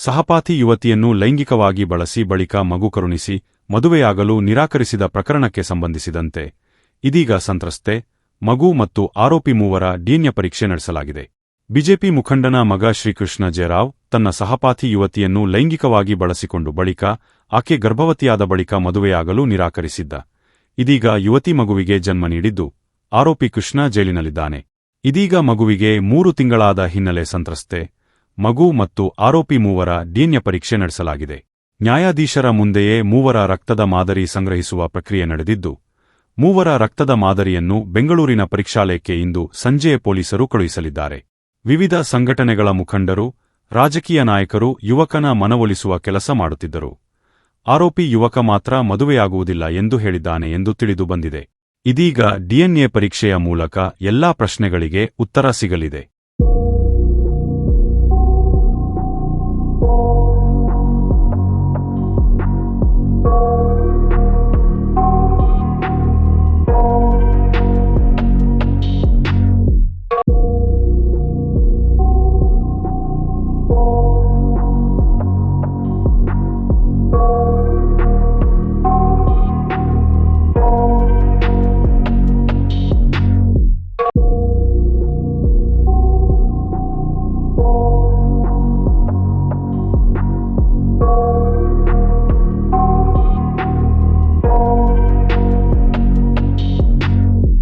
ಸಹಪಾಠಿ ಯುವತಿಯನ್ನು ಲೈಂಗಿಕವಾಗಿ ಬಳಸಿ ಬಳಿಕ ಮಗು ಕರುಣಿಸಿ ಮದುವೆಯಾಗಲು ನಿರಾಕರಿಸಿದ ಪ್ರಕರಣಕ್ಕೆ ಸಂಬಂಧಿಸಿದಂತೆ ಇದೀಗ ಸಂತ್ರಸ್ತೆ, ಮಗು ಮತ್ತು ಆರೋಪಿ ಮೂವರ ಡಿಎನ್ಎ ಪರೀಕ್ಷೆ ನಡೆಸಲಾಗಿದೆ. ಬಿಜೆಪಿ ಮುಖಂಡನ ಮಗ ಶ್ರೀಕೃಷ್ಣ ಜೇರಾವ್ ತನ್ನ ಸಹಪಾಠಿ ಯುವತಿಯನ್ನು ಲೈಂಗಿಕವಾಗಿ ಬಳಸಿಕೊಂಡು ಬಳಿಕ ಆಕೆ ಗರ್ಭವತಿಯಾದ ಬಳಿಕ ಮದುವೆಯಾಗಲು ನಿರಾಕರಿಸಿದ್ದ. ಇದೀಗ ಯುವತಿ ಮಗುವಿಗೆ ಜನ್ಮ ನೀಡಿದ್ದು, ಆರೋಪಿ ಕೃಷ್ಣ ಜೈಲಿನಲ್ಲಿದ್ದಾನೆ. ಇದೀಗ ಮಗುವಿಗೆ 3 ತಿಂಗಳಾದ ಹಿನ್ನೆಲೆ ಸಂತ್ರಸ್ತೆ, ಮಗು ಮತ್ತು ಆರೋಪಿ ಮೂವರ ಡಿಎನ್ಎ ಪರೀಕ್ಷೆ ನಡೆಸಲಾಗಿದೆ. ನ್ಯಾಯಾಧೀಶರ ಮುಂದೆಯೇ ಮೂವರ ರಕ್ತದ ಮಾದರಿ ಸಂಗ್ರಹಿಸುವ ಪ್ರಕ್ರಿಯೆ ನಡೆದಿದ್ದು, ಮೂವರ ರಕ್ತದ ಮಾದರಿಯನ್ನು ಬೆಂಗಳೂರಿನ ಪರೀಕ್ಷಾಲಯಕ್ಕೆ ಇಂದು ಸಂಜೆಯೇ ಪೊಲೀಸರು ಕಳುಹಿಸಲಿದ್ದಾರೆ. ವಿವಿಧ ಸಂಘಟನೆಗಳ ಮುಖಂಡರು, ರಾಜಕೀಯ ನಾಯಕರು ಯುವಕನ ಮನವೊಲಿಸುವ ಕೆಲಸ ಮಾಡುತ್ತಿದ್ದರು. ಆರೋಪಿ ಯುವಕ ಮಾತ್ರ ಮದುವೆಯಾಗುವುದಿಲ್ಲ ಎಂದು ಹೇಳಿದ್ದಾನೆ ಎಂದು ತಿಳಿದು ಬಂದಿದೆ. ಇದೀಗ ಡಿಎನ್ಎ ಪರೀಕ್ಷೆಯ ಮೂಲಕ ಎಲ್ಲಾ ಪ್ರಶ್ನೆಗಳಿಗೆ ಉತ್ತರ ಸಿಗಲಿದೆ.